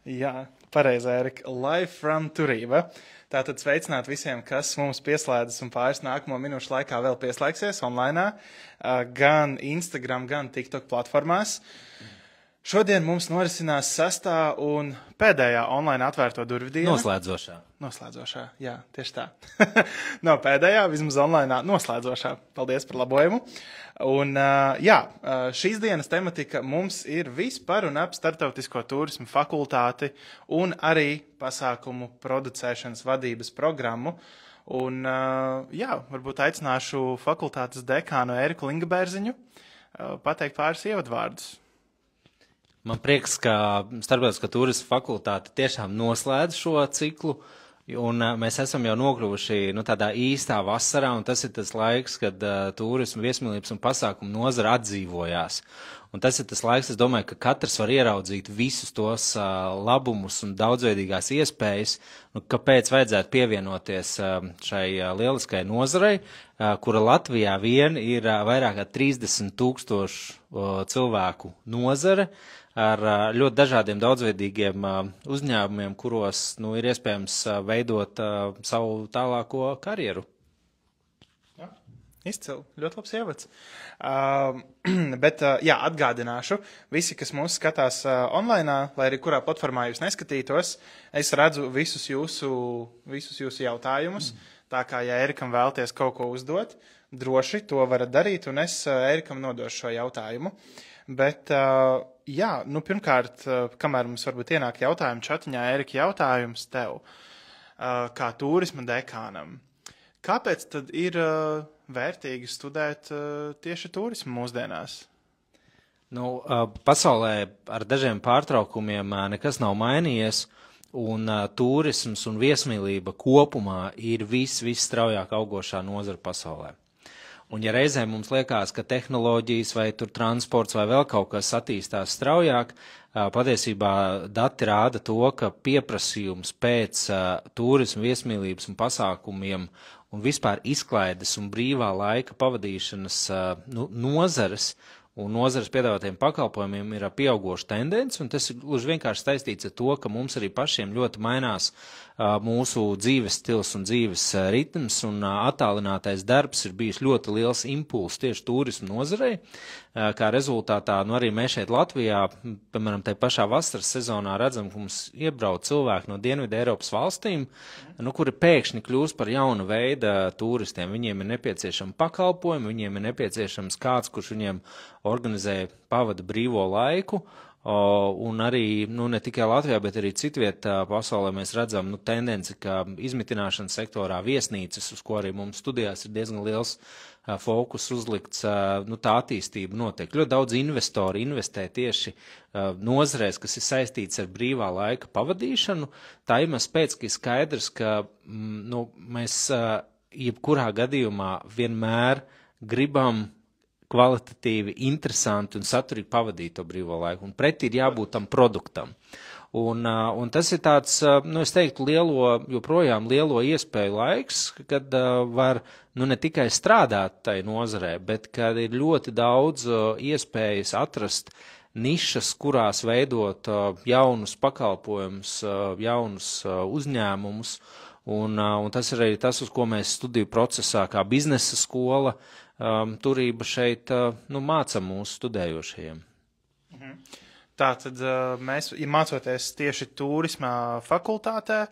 Jā, pareizi, Ērika. Live from Turība. Tātad sveicināt visiem, kas mums pieslēdzas un pāris nākamo minūšu laikā vēl pieslēgsies online, gan Instagram, gan TikTok platformās. Šodien mums norisinās sastā un pēdējā online atvērto durvju diena. Noslēdzošā, jā, tieši tā. Nav pēdējā, vismaz online noslēdzošā. Paldies par labojumu. Un jā, šīs dienas tematika mums ir vispār un ap starptautisko turismu fakultāti un arī pasākumu producēšanas vadības programmu. Un jā, varbūt aicināšu fakultātes dekānu Ēriku Lingabērziņu pateikt pāris ievadvārdus. Man prieks, ka Starptautiskā turisma fakultāte tiešām noslēdz šo ciklu, un mēs esam jau nokļuvuši tādā īstā vasarā, un tas ir tas laiks, kad turisma, viesmīlības un pasākumu nozara atdzīvojās. Un tas ir tas laiks, es domāju, ka katrs var ieraudzīt visus tos labumus un daudzveidīgās iespējas, kāpēc vajadzētu pievienoties šai lieliskajai nozarei, kura Latvijā vien ir vairāk kā 30,000 cilvēku nozare, ar ļoti dažādiem daudzveidīgiem uzņēmumiem, kuros ir iespējams veidot savu tālāko karjeru. Jā, izcili, ļoti labs ievads. Bet jā, atgādināšu, visi, kas mūs skatās online, lai arī kurā platformā jūs neskatītos, es redzu visus jūsu jautājumus, tā kā, ja Ērikam vēlties kaut ko uzdot, droši to varat darīt, un es Ērikam nodošu šo jautājumu. Bet, jā, pirmkārt, kamēr mums varbūt ienāk jautājumi čatiņā, Ērika, jautājums tev, kā turisma dekānam. Kāpēc tad ir vērtīgi studēt tieši turismu mūsdienās? Pasaulē ar dažiem pārtraukumiem nekas nav mainījies, un turisms un viesmīlība kopumā ir visstraujāk augošā nozara pasaulē. Un ja reizēm mums liekas, ka tehnoloģijas vai transports vai vēl kaut kas attīstās straujāk, patiesībā dati rāda to, ka pieprasījums pēc turisma, viesmīlības un pasākumiem un vispār izklaides un brīvā laika pavadīšanas nozares un nozares piedāvātiem pakalpojumiem ir pieaugoša tendence, un tas ir gluži vienkārši saistīts ar to, ka mums arī pašiem ļoti mainās mūsu dzīves stils un dzīves ritms, un attālinātais darbs ir bijis ļoti liels impulss tieši turismu nozarei, kā rezultātā arī mēs šeit Latvijā, piemēram, tai pašā vasaras sezonā redzam, ka mums iebrauc cilvēki no Dienvidu Eiropas valstīm, kuri pēkšņi kļūst par jaunu veidu turistiem. Viņiem ir nepieciešama pakalpojumi, viņiem ir nepieciešams kāds, kurš viņiem organizē pavada brīvo laiku, un arī, ne tikai Latvijā, bet arī citvietā pasaulē mēs redzam tendenci, ka izmitināšanas sektorā viesnīcas, uz ko arī mums studijās ir diezgan liels fokus uzlikts, tā attīstība notiek. Ļoti daudz investori investē tieši nozarēs, kas ir saistīts ar brīvā laika pavadīšanu. Tā iemesls pēc, ka ir skaidrs, ka mēs jebkurā gadījumā vienmēr gribam kvalitatīvi, interesanti un saturīgi pavadīt to brīvo laiku, un pretī ir jābūt tam produktam. Un tas ir tāds, es teiktu, joprojām lielo iespēju laiks, kad var ne tikai strādāt tai nozarē, bet kad ir ļoti daudz iespējas atrast nišas, kurās veidot jaunus pakalpojumus, jaunus uzņēmumus, un tas ir arī tas, uz ko mēs studiju procesā kā biznesa skola, turība šeit mācam mūsu studējošajiem. Tātad mēs, mācoties tieši turismā fakultātē,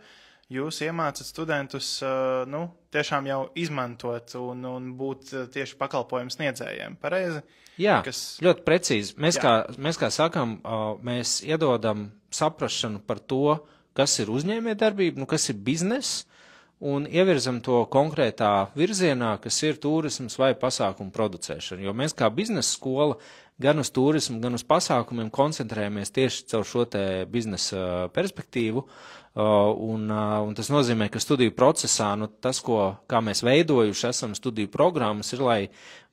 jūs iemācat studentus tiešām jau izmantot un būt tieši pakalpojumu sniedzējiem, pareizi? Jā, ļoti precīzi. Mēs kā sakam, mēs iedodam saprašanu par to, kas ir uzņēmējdarbība, kas ir bizness, un ievirzam to konkrētā virzienā, kas ir turisms vai pasākumu producēšana. Jo mēs kā biznesa skola gan uz turismu, gan uz pasākumiem koncentrējamies tieši caur šo te biznesa perspektīvu, un tas nozīmē, ka studiju procesā, tas, kā mēs veidojuši esam studiju programmas, ir, lai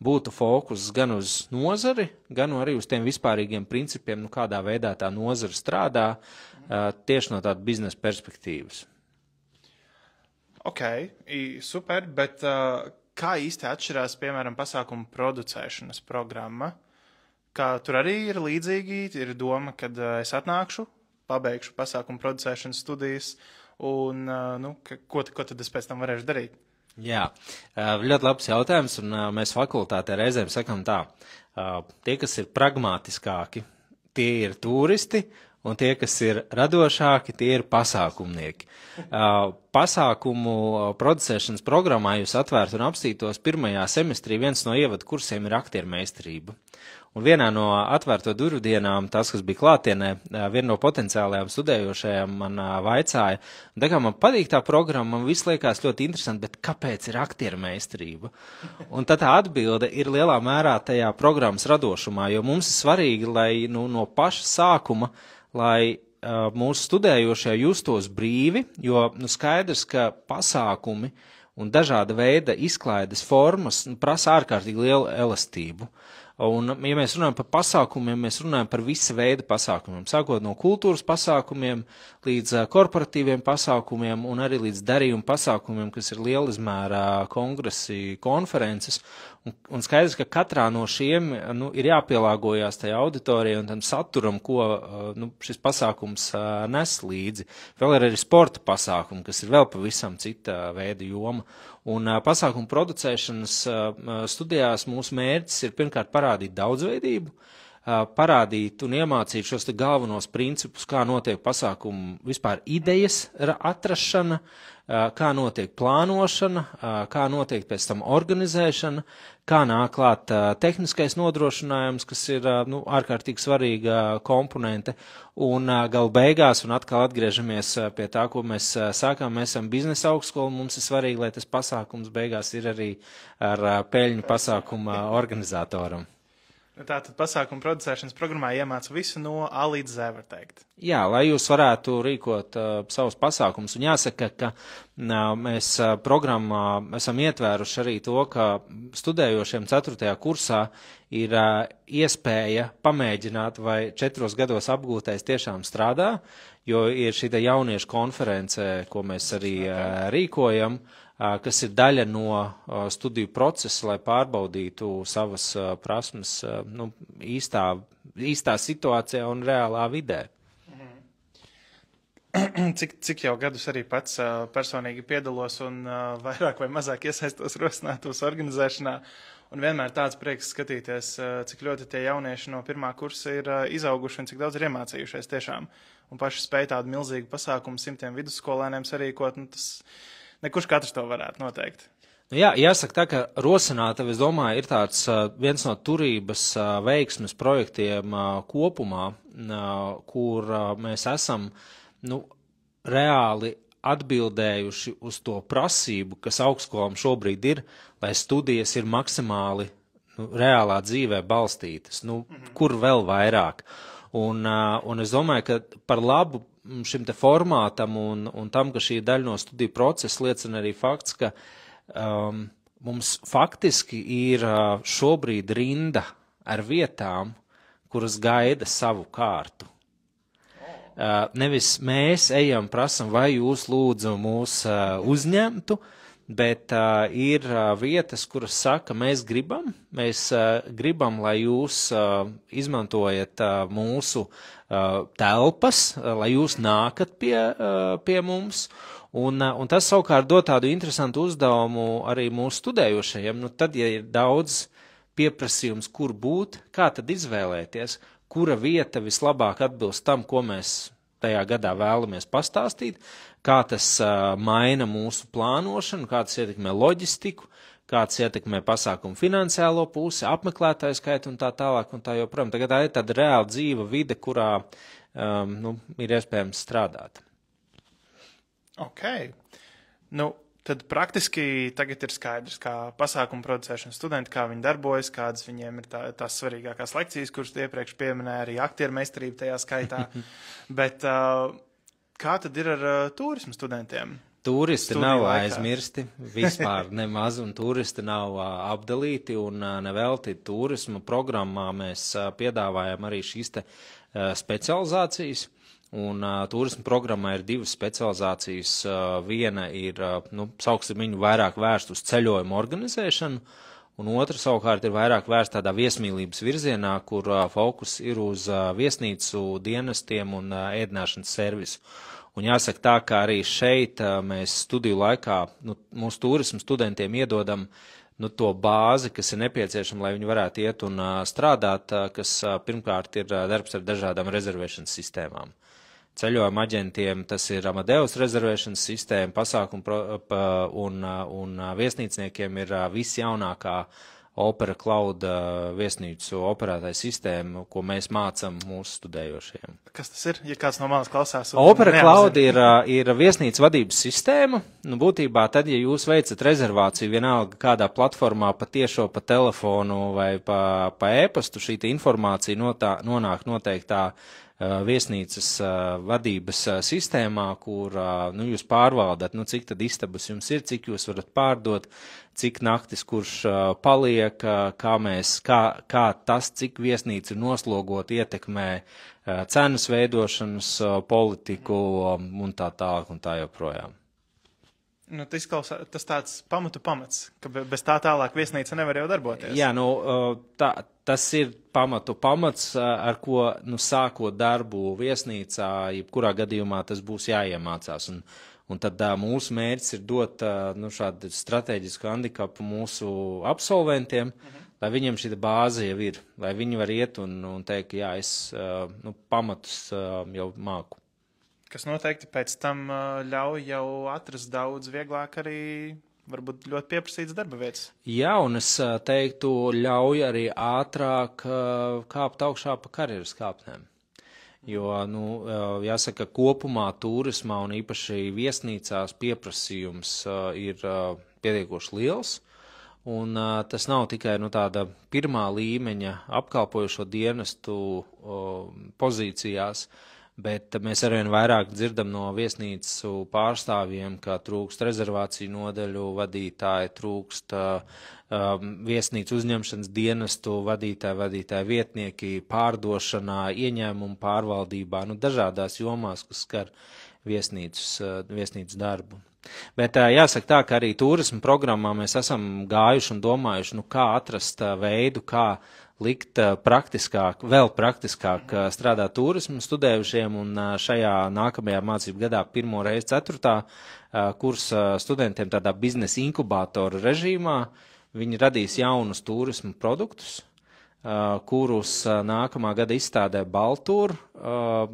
būtu fokus gan uz nozari, gan arī uz tiem vispārīgiem principiem, kādā veidā tā nozara strādā, tieši no tāda biznesa perspektīvas. Ok, super, bet kā īsti atšķirās, piemēram, pasākumu producēšanas programma? Kā tur arī ir līdzīgi, ir doma, kad es atnākšu, pabeigšu pasākumu producēšanas studijas, un ko tad es pēc tam varēšu darīt? Jā, ļoti labs jautājums, un mēs fakultātē reizēm sakam tā, tie, kas ir pragmatiskāki, tie ir turisti, un tie, kas ir radošāki, tie ir pasākumnieki. Pasākumu producēšanas programmā jūs atvērtu un apstītos pirmajā semestrī viens no ievadu kursiem ir aktiermeistarība. Un vienā no atvērto durvju dienām, tas, kas bija klātienē, viena no potenciālajām studējošajām man vaicāja, tā kā man patīk tā programma, man viss liekas ļoti interesanti, bet kāpēc ir aktiermeistarība? Un tad tā atbilde ir lielā mērā tajā programmas radošumā, jo mums ir svarīgi, lai no paša sākuma, lai mūsu studējošie justos brīvi, jo skaidrs, ka pasākumi un dažāda veida izklaides formas prasa ārkārtīgi lielu elastību. Un, ja mēs runājam par pasākumiem, mēs runājam par visa veida pasākumiem, sākot no kultūras pasākumiem līdz korporatīviem pasākumiem un arī līdz darījumu pasākumiem, kas ir lielizmērā kongresi, konferences. Un skaidrs, ka katrā no šiem ir jāpielāgojās tajā auditorijai un tam saturam, ko šis pasākums nes līdzi. Vēl ir arī sporta pasākumi, kas ir vēl pavisam cita veida joma. Un pasākumu producēšanas studijās mūsu mērķis ir pirmkārt parādīt daudzveidību, parādīt un iemācīt šos te galvenos principus, kā notiek pasākumu vispār idejas atrašana, kā notiek plānošana, kā notiek pēc tam organizēšana, kā nāk klāt tehniskais nodrošinājums, kas ir ārkārtīgi svarīga komponente, un galu beigās, un atkal atgriežamies pie tā, ko mēs sākām, mēs esam biznesa augstskola, mums ir svarīgi, lai tas pasākums beigās ir arī ar peļņu pasākuma organizatoram. Tātad pasākuma producēšanas programmā iemāca visu no A līdz Z, var teikt. Jā, lai jūs varētu rīkot savus pasākumus. Un jāsaka, ka mēs programmā esam ietvēruši arī to, ka studējošiem 4. kursā ir iespēja pamēģināt, vai 4 gados apgūtais tiešām strādā, jo ir šī jauniešu konference, ko mēs arī rīkojam, kas ir daļa no studiju procesa, lai pārbaudītu savas prasmes īstā situācijā un reālā vidē. Cik jau gadus arī pats personīgi piedalos un vairāk vai mazāk iesaistos rosinātos organizēšanā, un vienmēr tāds prieks skatīties, cik ļoti tie jaunieši no 1. kursa ir izauguši un cik daudz ir iemācījušies tiešām. Un paši spēj tādu milzīgu pasākumu 100 vidusskolēniem sarīkot, tas nekurš katrs to varētu noteikt. Jā, jāsaka tā, ka Rosinātava, es domāju, ir tāds viens no turības veiksmes projektiem kopumā, kur mēs esam reāli atbildējuši uz to prasību, kas augstskolām šobrīd ir, lai studijas ir maksimāli reālā dzīvē balstītas, kur vēl vairāk. Un es domāju, ka par labu šim te formātam un tam, ka šī daļa no studiju procesa liecina arī fakts, ka mums faktiski ir šobrīd rinda ar vietām, kuras gaida savu kārtu. Nevis mēs ejam prasam, vai jūs lūdzu mūs uzņemtu, bet ir vietas, kuras saka, mēs gribam, lai jūs izmantojat mūsu telpas, lai jūs nākat pie mums, un tas savukārt dod tādu interesantu uzdevumu arī mūsu studējošajiem. Tad, ja ir daudz pieprasījums, kur būt, kā tad izvēlēties, kura vieta vislabāk atbilst tam, ko mēs tajā gadā vēlamies pastāstīt, kā tas maina mūsu plānošanu, kā tas ietekmē loģistiku, kā tas ietekmē pasākumu finansiālo pusi, apmeklētāju skaitu un tā tālāk un tā joprojām. Tagad tā ir tāda reāla dzīva vide, kurā ir iespējams strādāt. Ok. Tad praktiski tagad ir skaidrs, kā pasākumu producēšanas studenti, kā viņi darbojas, kādas viņiem ir tās svarīgākās lekcijas, kuras iepriekš pieminēja, arī aktiermeistarība tajā skaitā. Bet kā tad ir ar turismu studentiem? Turisti nav aizmirsti vispār nemaz, un turisti nav apdalīti, un nevelti turismu programmā mēs piedāvājam arī šīs te specializācijas. Un turismu programmā ir 2 specializācijas. Viena ir, sauksim viņu vairāk vērst uz ceļojumu organizēšanu, un otra savukārt ir vairāk vērsta tādā viesmīlības virzienā, kur fokus ir uz viesnīcu dienestiem un ēdināšanas servisu. Un jāsaka tā, ka arī šeit mēs studiju laikā mūsu turismu studentiem iedodam to bāzi, kas ir nepieciešama, lai viņi varētu iet un strādāt, kas pirmkārt ir darbs ar dažādām rezervēšanas sistēmām. Ceļojuma aģentiem tas ir Amadeus rezervēšanas sistēma, pasākumu un viesnīcniekiem ir visjaunākā Opera Cloud viesnīcu operētāja sistēma, ko mēs mācam mūsu studējošiem. Kas tas ir, ja kāds no malas klausās? Opera Cloud ir viesnīcu vadības sistēma. Būtībā tad, ja jūs veicat rezervāciju vienalga kādā platformā pa tiešo, pa telefonu vai pa e-pastu, šī informācija nonāk noteiktā viesnīcas vadības sistēmā, kur jūs pārvaldat, cik tad istabas jums ir, cik jūs varat pārdot, cik naktis kurš paliek, kā tas, cik viesnīca ir noslogot, ietekmē cenas veidošanas politiku un tā tālāk un tā joprojām. Tas tāds pamats, ka bez tā tālāk viesnīca nevar jau darboties. Jā, tas ir pamats, ar ko, sākot darbu viesnīcā, jebkurā gadījumā tas būs jāiemācās. Un tad mūsu mērķis ir dot šādu strateģisku handikapu mūsu absolventiem, lai viņiem šī bāze jau ir, lai viņi var iet un teikt, ka jā, es pamatus jau māku. Kas noteikti pēc tam ļauj jau atrast daudz vieglāk arī varbūt ļoti pieprasīts darba vietas. Jā, un es teiktu, ļauj arī ātrāk kāpt augšā pa karjeras kāpnēm. Jo, jāsaka, kopumā turismā un īpaši viesnīcās pieprasījums ir pietiekoši liels. Un tas nav tikai tāda pirmā līmeņa apkalpojošo dienestu pozīcijās, bet mēs arvien vairāk dzirdam no viesnīcu pārstāvjiem, ka trūkst rezervāciju nodaļu vadītāji, trūkst viesnīcu uzņemšanas dienestu vadītāji vietnieki pārdošanā, ieņēmumu pārvaldībā, dažādās jomās, kas skar viesnīcu darbu. Bet jāsaka tā, ka arī turismu programmā mēs esam gājuši un domājuši, kā atrast veidu, kā likt vēl praktiskāk strādāt turismu studējušiem, un šajā nākamajā mācību gadā pirmo reizi 4. kursa studentiem tādā biznesa inkubātora režīmā viņi radīs jaunus turismu produktus, kurus nākamā gada izstādē Baltūr.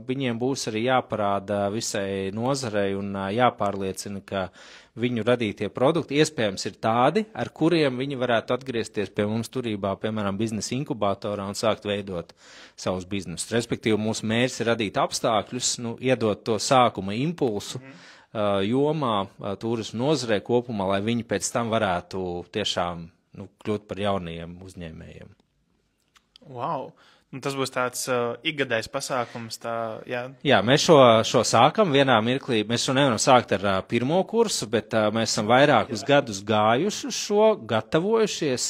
Viņiem būs arī jāparāda visai nozarei un jāpārliecina, ka viņu radītie produkti iespējams ir tādi, ar kuriem viņi varētu atgriezties pie mums turībā, piemēram, biznesa inkubatorā un sākt veidot savus biznesus. Respektīvi, mūsu mērķis ir radīt apstākļus, iedot to sākuma impulsu jomā, turismu nozarē kopumā, lai viņi pēc tam varētu tiešām kļūt par jaunajiem uzņēmējiem. Wow! Tas būs tāds ikgadējs pasākums. Jā, mēs šo sākam vienā mirklī. Mēs šo nevaram sākt ar pirmo kursu, bet mēs esam vairākus gadus gājuši uz šo, gatavojušies,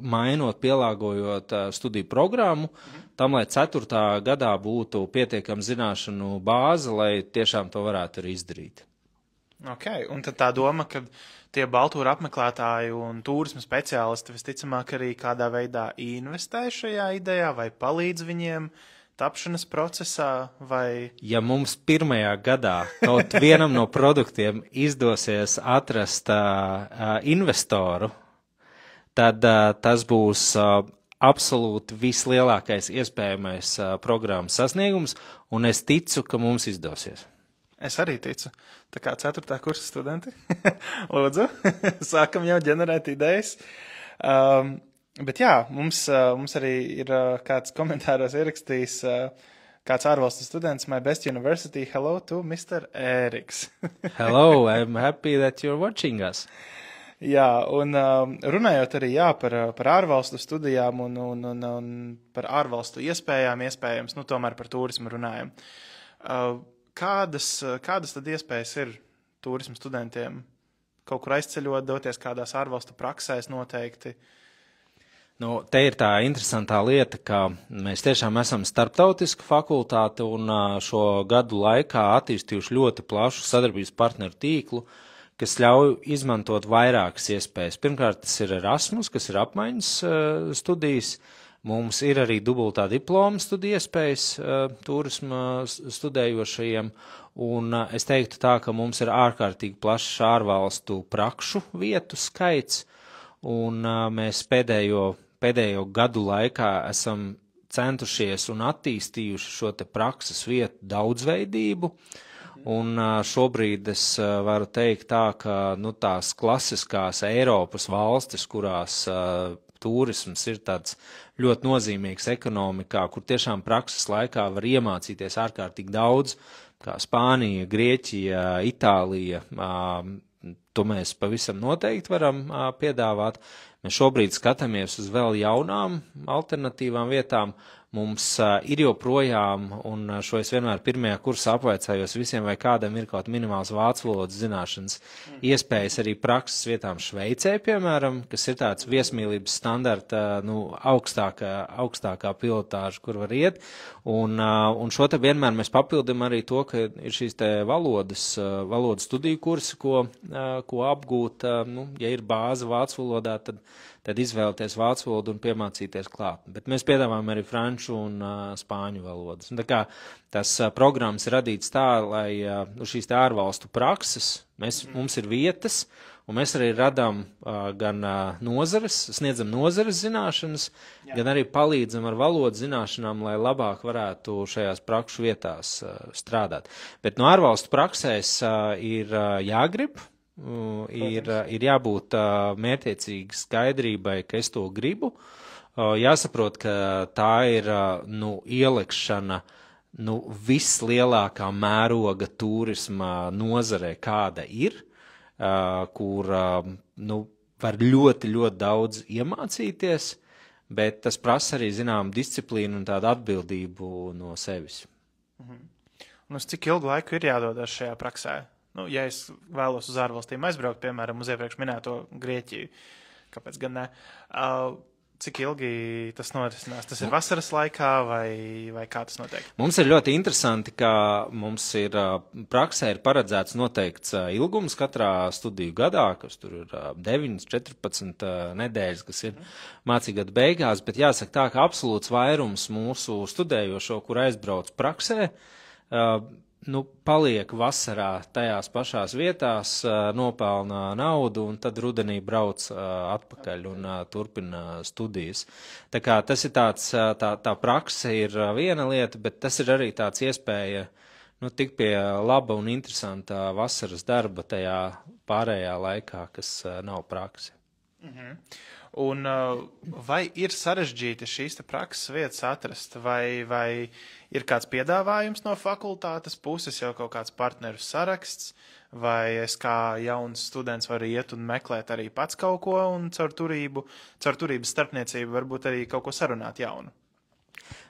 mainot, pielāgojot studiju programmu, tam, lai 4. gadā būtu pietiekama zināšanu bāze, lai tiešām to varētu arī izdarīt. Okay, un tad tā doma, ka tie Baltūra apmeklētāji un turisma speciālisti visticamāk arī kādā veidā investē šajā idejā vai palīdz viņiem tapšanas procesā, vai... Ja mums pirmajā gadā kaut vienam no produktiem izdosies atrast investoru, tad tas būs absolūti vislielākais iespējamais programmas sasniegums, un es ticu, ka mums izdosies. Es arī ticu. Tā kā 4. kursa studenti, lūdzu, sākam jau ģenerēt idejas. Bet jā, mums arī ir kāds komentāros ierakstījis, kāds ārvalstu students, my best university, hello to Mr. Eriks. Hello, I'm happy that you're watching us. Jā, un runājot arī par ārvalstu studijām un par ārvalstu iespējams, tomēr par turismu runājam. Kādas tad iespējas ir turismu studentiem? Kaut kur aizceļot, doties kādās ārvalstu praksēs noteikti? Te ir tā interesantā lieta, ka mēs tiešām esam starptautiska fakultāte un šo gadu laikā attīstījuši ļoti plašu sadarbības partneru tīklu, kas ļauj izmantot vairākas iespējas. Pirmkārt, tas ir Erasmus, kas ir apmaiņas studijas. Mums ir arī dubultā diploma studiju iespējas turisma studējošajiem, un es teiktu tā, ka mums ir ārkārtīgi plašs ārvalstu prakšu vietu skaits, un mēs pēdējo gadu laikā esam centušies un attīstījuši šo te prakses vietu daudzveidību, un šobrīd es varu teikt tā, ka tās klasiskās Eiropas valstis, kurās turisms ir tāds ļoti nozīmīgs ekonomikā, kur tiešām prakses laikā var iemācīties ārkārtīgi daudz, kā Spānija, Grieķija, Itālija, to mēs pavisam noteikti varam piedāvāt. Mēs šobrīd skatāmies uz vēl jaunām alternatīvām vietām. Mums ir joprojām, un šo es vienmēr pirmajā kursā apvaicājos visiem, vai kādam ir kaut minimāls vācu valodas zināšanas, iespējas arī prakses vietām Šveicē, piemēram, kas ir tāds viesmīlības standarta, augstākā pilotāža, kur var iet, un šo te vienmēr mēs papildam arī to, ka ir šīs te valodas studiju kursi, ko apgūt, ja ir bāze vācu valodā, tad izvēlēties vācu valodu un piemācīties klāt. Bet mēs piedāvājam arī franču un spāņu valodas. Un tā kā tas programmas ir radīts tā, lai šīs te ārvalstu prakses, mums ir vietas, un mēs arī radām gan sniedzam nozares zināšanas, gan arī palīdzam ar valodas zināšanām, lai labāk varētu šajās prakšu vietās strādāt. Bet no ārvalstu praksēs ir jāgrib, ir jābūt mērķiecīgi skaidrībai, ka es to gribu. Jāsaprot, ka tā ir ielekšana vislielākā mēroga turisma nozarē, kāda ir, kur var ļoti, ļoti daudz iemācīties, bet tas prasa arī zinām disciplīnu un tādu atbildību no sevis. Un uz cik ilgu laiku ir jādodas šajā praksē? Ja es vēlos uz ārvalstīm aizbraukt, piemēram, uz iepriekš minēto Grieķiju, kāpēc gan ne? Cik ilgi tas norisinās? Tas ir vasaras laikā vai kā tas notiek? Mums ir ļoti interesanti, ka mums ir praksē ir paredzēts noteikts ilgums katrā studiju gadā, kas tur ir 9, 14 nedēļas, kas ir mācīgada beigās, bet jāsaka tā, ka absolūts vairums mūsu studējošo, kur aizbrauc praksē, paliek vasarā tajās pašās vietās, nopelna naudu un tad rudenī brauc atpakaļ un turpina studijas. Tā kā tas ir tāds, tā prakse ir viena lieta, bet tas ir arī tāds iespēja tik pie laba un interesanta vasaras darba tajā pārējā laikā, kas nav prakse. Un vai ir sarežģīti šīs te prakses vietas atrast, vai ir kāds piedāvājums no fakultātes puses, jau kaut kāds partneru saraksts, vai es kā jauns students varu iet un meklēt arī pats kaut ko un caur turības starpniecību varbūt arī kaut ko sarunāt jaunu?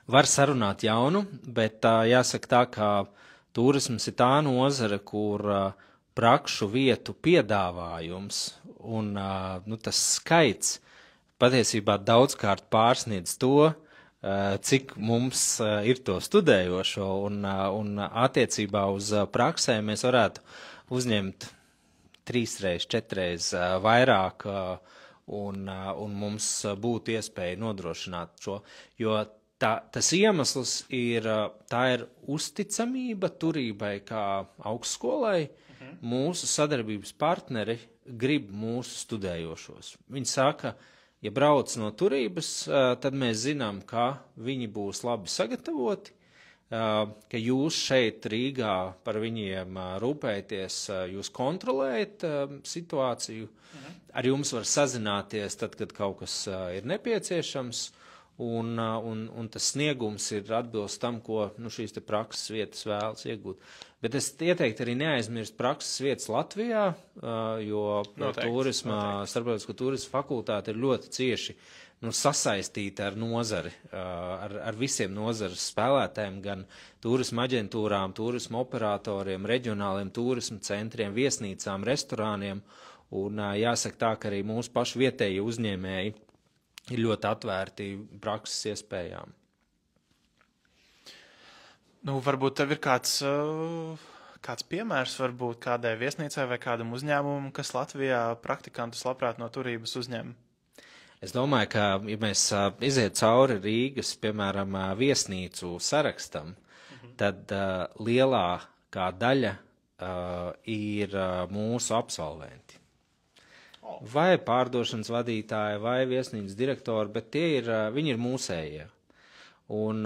Var sarunāt jaunu, bet jāsaka tā, ka turisms ir tā nozare, kur prakšu vietu piedāvājums un tas skaits patiesībā daudzkārt pārsniedz to, cik mums ir to studējošo, un attiecībā uz praksēm mēs varētu uzņemt 3, 4 vairāk, un mums būtu iespēja nodrošināt šo, jo tas iemesls tā ir uzticamība turībai kā augstskolai. Mūsu sadarbības partneri grib mūsu studējošos. Viņi saka, ja brauc no turības, tad mēs zinām, ka viņi būs labi sagatavoti, ka jūs šeit Rīgā par viņiem rūpēties, jūs kontrolējat situāciju, ar jums var sazināties tad, kad kaut kas ir nepieciešams, un tas sniegums ir atbilst tam, ko šīs te prakses vietas vēlas iegūt. Bet es ieteiktu arī neaizmirst prakses vietas Latvijā, jo starptautisko turisma fakultāte ir ļoti cieši sasaistīta ar nozari, ar visiem nozares spēlētājiem, gan turisma aģentūrām, turisma operatoriem, reģionāliem turisma centriem, viesnīcām, restorāniem, un jāsaka tā, ka arī mūsu pašu vietējie uzņēmēji ir ļoti atvērti prakses iespējām. Varbūt tev ir kāds piemērs var būt kādai viesnīcai vai kādam uzņēmumam, kas Latvijā praktikantus labprāt no turības uzņem? Es domāju, ka, ja mēs iziet cauri Rīgas, piemēram, viesnīcu sarakstam, tad lielākā daļa ir mūsu absolventi. Vai pārdošanas vadītāji, vai viesnīcas direktori, bet viņi ir mūsējie. Un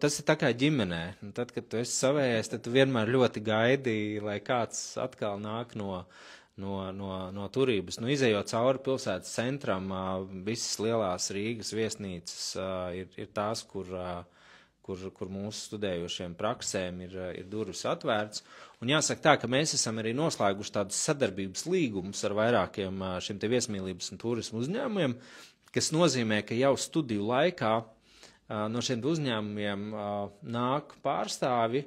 tas ir tā kā ģimenē. Tad, kad tu esi savējais, tad tu vienmēr ļoti gaidi, lai kāds atkal nāk no turības. Izejot cauri pilsētas centram, visas lielās Rīgas viesnīcas ir tās, kur mūsu studējošiem praksēm ir durvis atvērts. Un jāsaka tā, ka mēs esam arī noslēguši tādus sadarbības līgumus ar vairākiem šiem te viesmīlības un turismu uzņēmumiem, kas nozīmē, ka jau studiju laikā no šiem uzņēmumiem nāk pārstāvi,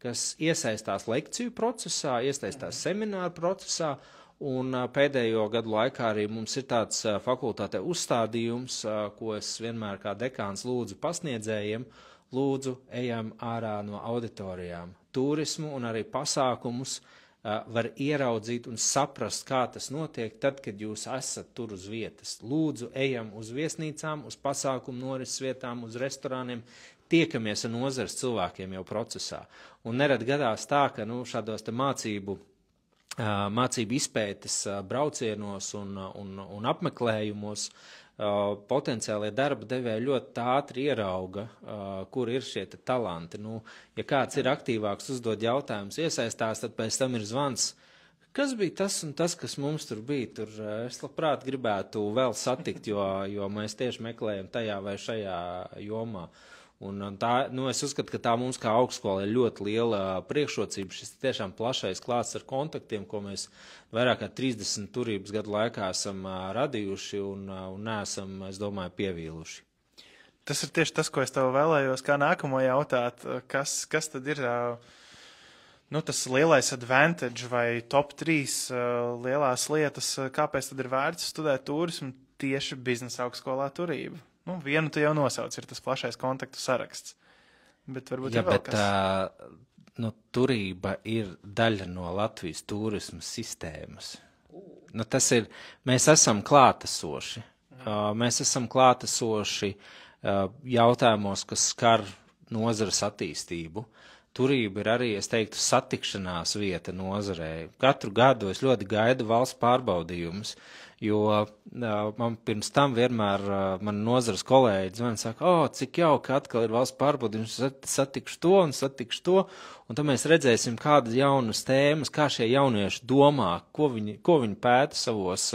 kas iesaistās lekciju procesā, iesaistās semināru procesā, un pēdējo gadu laikā arī mums ir tāds fakultātē uzstādījums, ko es vienmēr kā dekāns lūdzu pasniedzējiem, lūdzu ejam ārā no auditorijām. Turismu un arī pasākumus var ieraudzīt un saprast, kā tas notiek tad, kad jūs esat tur uz vietas. Lūdzu, ejam uz viesnīcām, uz pasākumu norises vietām, uz restorāniem, tiekamies ar nozares cilvēkiem jau procesā. Un nerad gadās tā, ka šādos te mācību izpētes braucienos un apmeklējumos potenciālie darba devēji ļoti ātri ierauga, kur ir šie talanti. Ja kāds ir aktīvāks, uzdod jautājumus, iesaistās, tad pēc tam ir zvans. Kas bija tas un tas, kas mums tur bija? Tur es labprāt gribētu vēl satikt, jo mēs tieši meklējam tajā vai šajā jomā. Un tā, es uzskatu, ka tā mums kā augstskola ir ļoti liela priekšrocība. Šis tiešām plašais klāsts ar kontaktiem, ko mēs vairāk kā 30 turības gadu laikā esam radījuši un neesam, es domāju, pievīluši. Tas ir tieši tas, ko es tev vēlējos kā nākamo jautāt. Kas tad ir tas lielais advantage vai top 3 lielās lietas, kāpēc tad ir vērts studēt turismu tieši biznesa augstskolā turība? Vienu tu jau nosauc, ir tas plašais kontaktu saraksts. Bet varbūt ir vēl kas. Turība ir daļa no Latvijas turisma sistēmas. Tas ir, mēs esam klātesoši. Mēs esam klātesoši jautājumos, kas skar nozares attīstību. Turība ir arī, es teiktu, satikšanās vieta nozarē. Katru gadu es ļoti gaidu valsts pārbaudījumus, jo man pirms tam vienmēr man nozares kolēģi man saka, cik jauki atkal ir valsts pārbaudījums, satikšu to, un tad mēs redzēsim kādas jaunas tēmas, kā šie jaunieši domā, ko viņi pēta savos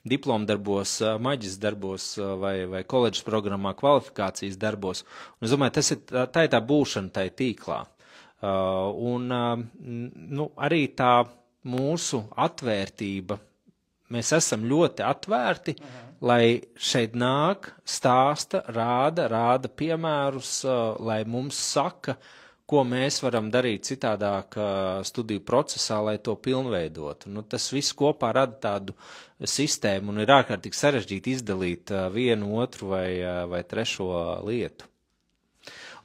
diplomdarbos, maģis darbos vai koledžas programmā, kvalifikācijas darbos. Un es domāju, tā ir tā būšana tai tīklā. Arī tā mūsu atvērtība, mēs esam ļoti atvērti, lai šeit nāk, stāsta, rāda piemērus, lai mums saka, ko mēs varam darīt citādāk studiju procesā, lai to pilnveidotu. Tas viss kopā rada tādu sistēmu un ir ārkārtīgi sarežģīti izdalīt vienu, otru vai trešo lietu.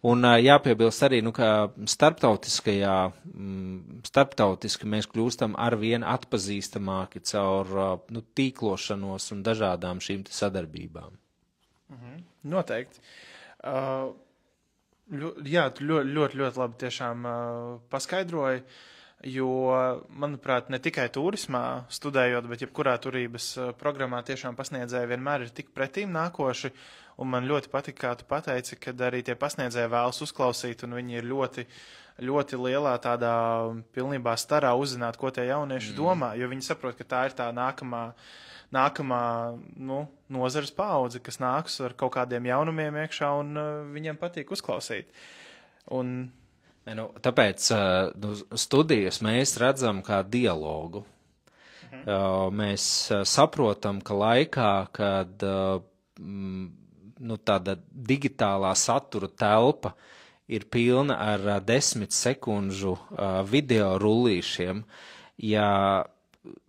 Un jāpiebilst arī, ka starptautiski mēs kļūstam arvien atpazīstamāki caur tīklošanos un dažādām šīm sadarbībām. Noteikti. Jā, ļoti labi tiešām paskaidroji, jo, manuprāt, ne tikai turismā studējot, bet jebkurā turības programmā tiešām pasniedzēji vienmēr ir tik pretīm nākoši. Un man ļoti patika, kā tu pateici, kad arī tie pasniedzēji vēlas uzklausīt, un viņi ir ļoti, ļoti lielā tādā pilnībā starā uzzināt, ko tie jaunieši domā, jo viņi saprot, ka tā ir tā nākamā nozares paudze, kas nāks ar kaut kādiem jaunumiem iekšā, un viņiem patīk uzklausīt. Tāpēc studijas mēs redzam kā dialogu. Mēs saprotam, ka laikā, kad tāda digitālā satura telpa ir pilna ar 10 sekundžu video rullīšiem, ja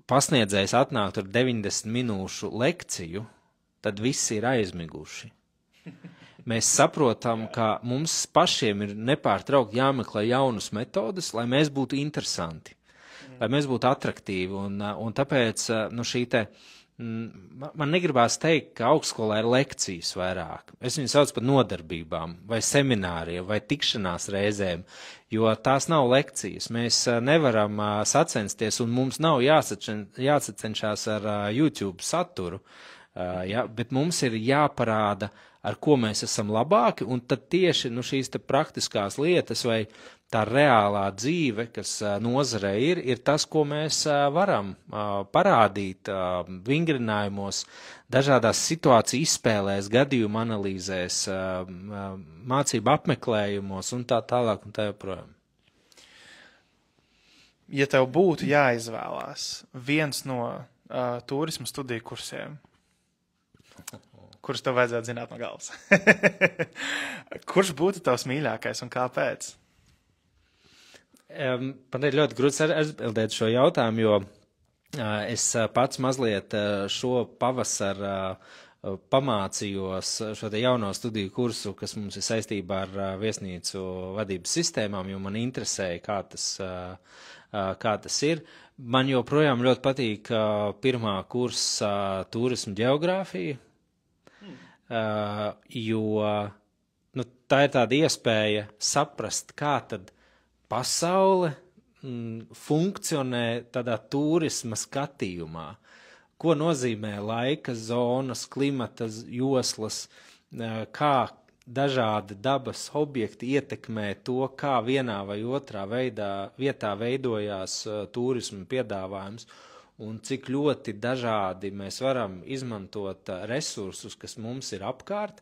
pasniedzējs atnāktu ar 90 minūšu lekciju, tad visi ir aizmiguši. mēs saprotam, ka mums pašiem ir nepārtraukti jāmeklē jaunas metodas, lai mēs būtu interesanti, lai mēs būtu atraktīvi. Un tāpēc šī te, man negribās teikt, ka augstskolā ir lekcijas vairāk. Es viņu sauc par nodarbībām, vai semināriem, vai tikšanās reizēm, jo tās nav lekcijas. Mēs nevaram sacensties, un mums nav jāsacenšās ar YouTube saturu, bet mums ir jāparāda, ar ko mēs esam labāki, un tad tieši šīs te praktiskās lietas vai tā reālā dzīve, kas nozarē ir tas, ko mēs varam parādīt vingrinājumos, dažādās situāciju izspēlēs, gadījumu analīzēs, mācību apmeklējumos un tā tālāk un tā joprojām. Ja tev būtu jāizvēlās viens no turisma studiju kursiem, kurus tev vajadzētu zināt no galvas, kurš būtu tavs mīļākais un kāpēc? Man ir ļoti grūti atbildēt šo jautājumu, jo es pats mazliet šo pavasaru pamācījos šo te jauno studiju kursu, kas mums ir saistībā ar viesnīcu vadības sistēmām, jo man interesēja, kā tas ir. Man joprojām ļoti patīk pirmā kursa turisma ģeogrāfija, jo tā ir tāda iespēja saprast, kā tad pasaule funkcionē tādā turisma skatījumā. Ko nozīmē laika zonas, klimata joslas, kā dažādi dabas objekti ietekmē to, kā vienā vai otrā vietā veidojās turisma piedāvājums un cik ļoti dažādi mēs varam izmantot resursus, kas mums ir apkārt,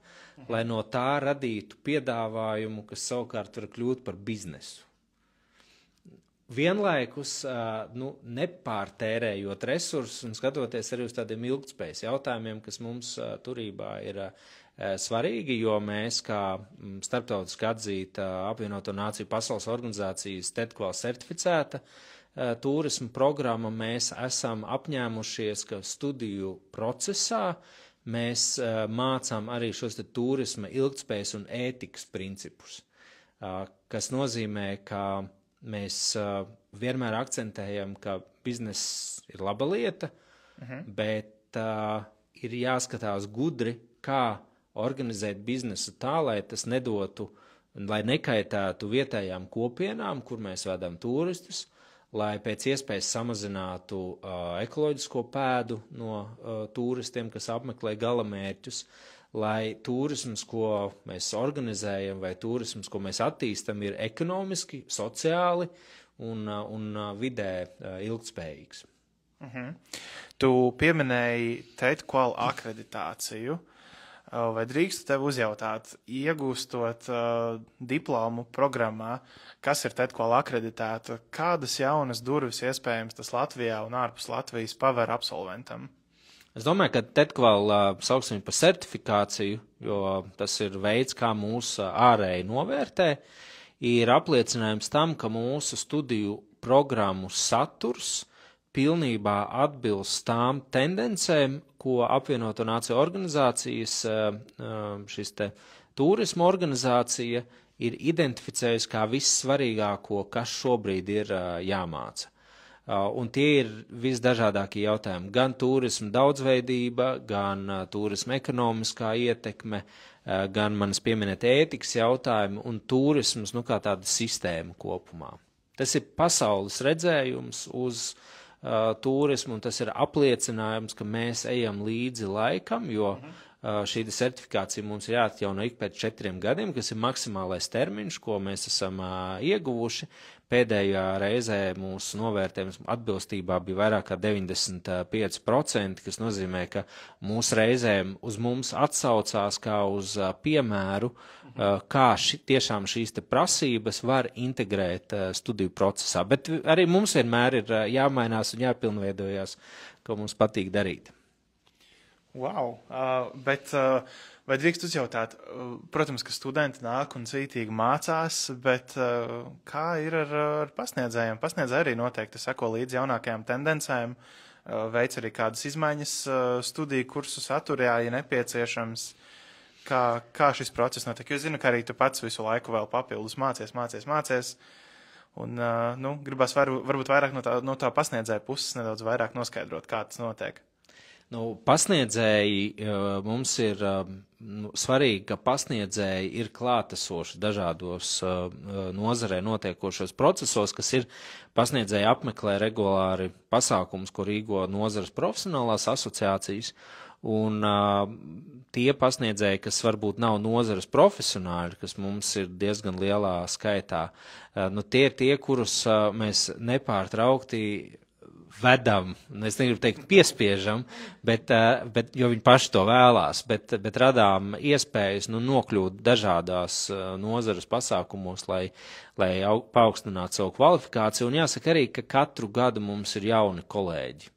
lai no tā radītu piedāvājumu, kas savukārt var kļūt par biznesu. Vienlaikus nepārtērējot resursus un skatoties arī uz tādiem ilgtspējas jautājumiem, kas mums turībā ir svarīgi, jo mēs kā starptautiski atzīta apvienoto nāciju pasaules organizācijas TEDQual certificēta turisma programma, mēs esam apņēmušies, ka studiju procesā mēs mācām arī šos te turisma ilgtspējas un ētikas principus, kas nozīmē, ka mēs vienmēr akcentējam, ka bizness ir laba lieta, bet ir jāskatās gudri, kā organizēt biznesu tā, lai tas nedotu, lai nekaitētu vietējām kopienām, kur mēs vedam turistus, lai pēc iespējas samazinātu ekoloģisko pēdu no turistiem, kas apmeklē galamērķus, lai turisms, ko mēs organizējam, vai turisms, ko mēs attīstam, ir ekonomiski, sociāli un vidē ilgtspējīgs. Tu pieminēji TEDQual akreditāciju. Vai drīkstu tev uzjautāt, iegūstot diplomu programmā, kas ir TEDQual akreditēta, kādas jaunas durvis iespējams tas Latvijā un ārpus Latvijas paver absolventam? Es domāju, ka TEDQual sauksim par certifikāciju, jo tas ir veids, kā mūs ārēji novērtē, ir apliecinājums tam, ka mūsu studiju programmu saturs pilnībā atbilst tām tendencēm, ko apvienoto nāciju organizācijas, šis te turisma organizācija ir identificējusi kā vissvarīgāko, kas šobrīd ir jāmāca. Un tie ir visdažādākie jautājumi, gan turisma daudzveidība, gan turisma ekonomiskā ietekme, gan manas pieminēta ētikas jautājumi un turisms, kā tāda sistēma kopumā. Tas ir pasaules redzējums uz turismu, un tas ir apliecinājums, ka mēs ejam līdzi laikam, jo šī certifikācija mums ir jāatjauno ik pēc 4 gadiem, kas ir maksimālais termiņš, ko mēs esam ieguvuši. Pēdējā reizē mūsu novērtējums atbilstībā bija vairāk kā 95%, kas nozīmē, ka mūsu reizēm uz mums atsaucās kā uz piemēru, kā tiešām šīs te prasības var integrēt studiju procesā. Bet arī mums vienmēr ir jāmainās un jāpilnveidojās, ko mums patīk darīt. Wow, vai drīkst uzjautāt, protams, ka studenti nāk un cītīgi mācās, bet kā ir ar pasniedzējiem? Pasniedzēji arī noteikti seko līdz jaunākajām tendencēm, veic arī kādas izmaiņas studiju kursu saturā, ja nepieciešams. kā šis process notiek? Jo es zinu, ka arī tu pats visu laiku vēl papildus mācies. Un, gribas varbūt vairāk no tā pasniedzēja puses nedaudz vairāk noskaidrot, kā tas notiek. Pasniedzēji mums ir svarīgi, ka pasniedzēji ir klātesoši dažādos nozarē notiekošos procesos, kas ir pasniedzēji apmeklē regulāri pasākumus, ko rīko nozares profesionālās asociācijas. Un tie pasniedzēji, kas varbūt nav nozares profesionāļi, kas mums ir diezgan lielā skaitā, tie ir tie, kurus mēs nepārtraukti vedam, es negribu teikt piespiežam, bet jo viņi paši to vēlās, bet radām iespējas nokļūt dažādās nozares pasākumos, lai paaugstinātu savu kvalifikāciju. Un jāsaka arī, ka katru gadu mums ir jauni kolēģi.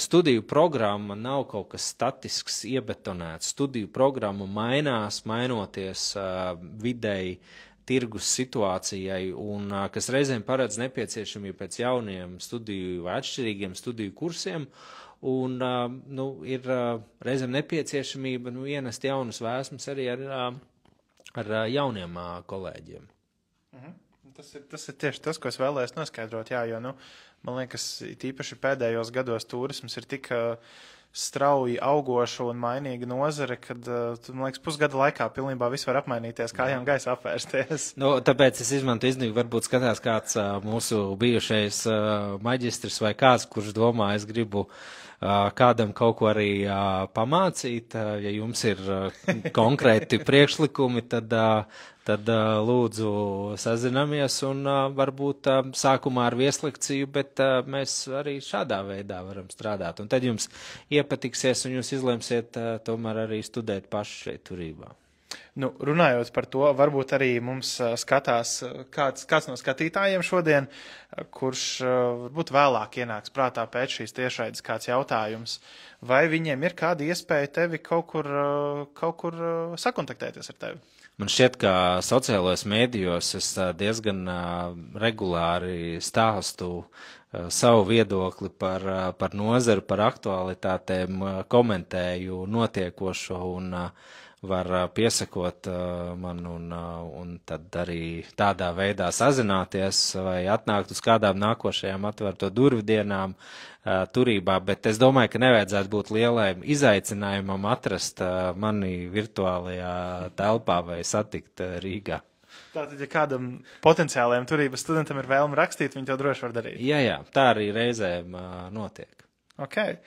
Studiju programma nav kaut kas statisks, iebetonēts. Studiju programma mainās, mainoties videi, tirgus situācijai, un kas reizēm paredz nepieciešamību pēc jauniem studiju vai atšķirīgiem studiju kursiem, un ir reizēm nepieciešamība ienest jaunus vēsmus arī ar jauniem kolēģiem. Tas ir tieši tas, ko es vēlējos noskaidrot, jo, man liekas, tīpaši pēdējos gados turisms ir tik strauji augoša un mainīga nozare, kad, man liekas, pusgada laikā pilnībā viss var apmainīties, kājām gaisa apvērsties. Tāpēc es izmantu izdevību, varbūt skatās kāds mūsu bijušais maģistrs vai kāds, kurš domā, es gribu kādam kaut ko arī pamācīt. Ja jums ir konkrēti priekšlikumi, tad lūdzu sazinamies un varbūt sākumā ar vieslekciju, bet mēs arī šādā veidā varam strādāt. Un tad jums iepatiksies un jūs izlemsiet tomēr arī studēt paši šeit turībā. Runājot par to, varbūt arī mums skatās kāds no skatītājiem šodien, kurš varbūt vēlāk ienāks prātā pēc šīs tiešraides kāds jautājums, vai viņiem ir kāda iespēja tevi kaut kur sakontaktēties ar tevi? Man šķiet, ka sociālajos mēdījos es diezgan regulāri stāstu savu viedokli par nozaru, par aktualitātēm, komentēju notiekošo un var piesakot man un tad arī tādā veidā sazināties vai atnākt uz kādām nākošajām atvērto durvju dienām turībā, bet es domāju, ka nevajadzētu būt lielajam izaicinājumam atrast mani virtuālajā telpā vai satikt Rīgā. Tātad, ja kādam potenciālajam turības studentam ir vēlme rakstīt, viņi to droši var darīt. Jā, tā arī reizēm notiek. Okay.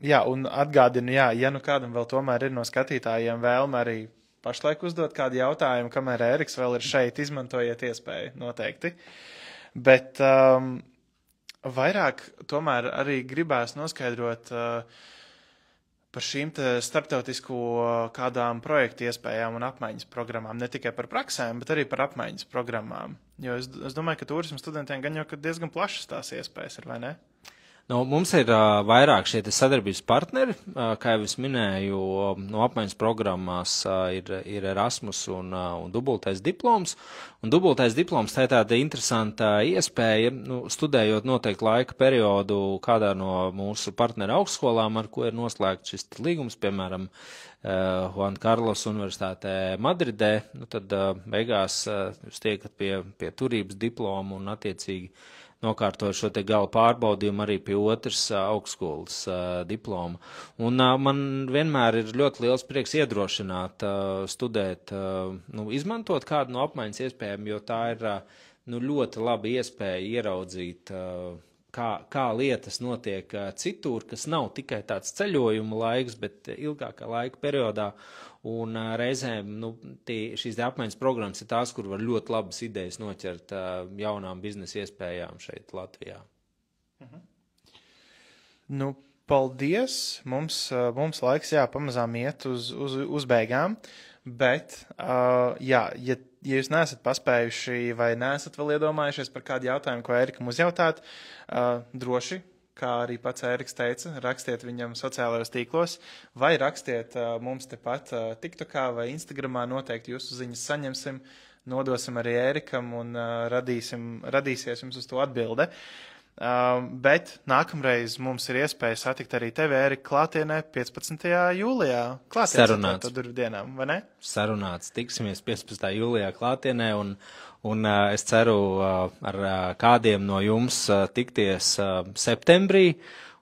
Jā, un atgādinu, ja kādam vēl tomēr ir no skatītājiem vēlme arī pašlaik uzdot kādu jautājumu, kamēr Ēriks vēl ir šeit, izmantojiet iespēju noteikti. Bet vairāk tomēr arī gribās noskaidrot par šīm starptautisko kādām projektu iespējām un apmaiņas programmām, ne tikai par praksēm, bet arī par apmaiņas programmām. Jo es domāju, ka turisma studentiem gan jau diezgan plašas tās iespējas ir, vai ne? Mums ir vairāk šie sadarbības partneri, kā jau es minēju, no apmaiņas programmās ir Erasmus un dubultais diploms. Un dubultais diploms tā ir tāda interesanta iespēja, studējot noteikti laika periodu kādā no mūsu partneru augstskolām, ar ko ir noslēgts šis līgums, piemēram, Juan Carlos Universitātē Madridē, tad beigās jūs tiekat pie turības diplomu un attiecīgi nokārtoju šo te gala pārbaudījumu arī pie otras augstskolas diploma. Un man vienmēr ir ļoti liels prieks iedrošināt studēt, izmantot kādu no apmaiņas iespējām, jo tā ir ļoti laba iespēja ieraudzīt, kā lietas notiek citur, kas nav tikai tāds ceļojuma laiks, bet ilgākā laika periodā. Un reizēm šīs apmaiņas programmas ir tās, kur var ļoti labas idejas noķert jaunām biznesa iespējām šeit Latvijā. Paldies! Mums laiks pamazām iet uz beigām, bet ja jūs neesat paspējuši vai neesat vēl iedomājušies par kādu jautājumu, ko Ērikam uzjautāt, droši, kā arī pats Ēriks teica, rakstiet viņam sociālajos tīklos vai rakstiet mums tepat TikTokā vai Instagramā, noteikti jūsu ziņas saņemsim, nodosim arī Ērikam un radīsies jums uz to atbilde. Bet nākamreiz mums ir iespēja satikt arī tevi, Ērika, klātienē 15. jūlijā. Sarunāts. Tad durvdienām, vai ne? Sarunāts. Tiksimies 15. jūlijā klātienē un es ceru ar kādiem no jums tikties septembrī.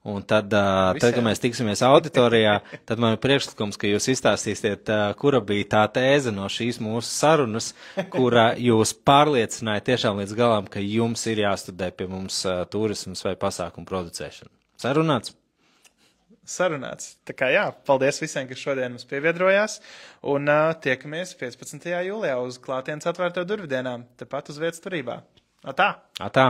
Un tad, kad mēs tiksimies auditorijā, tad man ir priekšlikums, ka jūs izstāstīsiet, kura bija tā tēze no šīs mūsu sarunas, kura jūs pārliecināja tiešām līdz galam, ka jums ir jāstudē pie mums turisms vai pasākumu producēšana. Sarunāts? Sarunāts. Tā kā jā, paldies visiem, kas šodien mums pieviedrojās, un tiekamies 15. jūlijā uz klātienes atvērto durvdienām, tepat uz vietas turībā. Atā! Atā!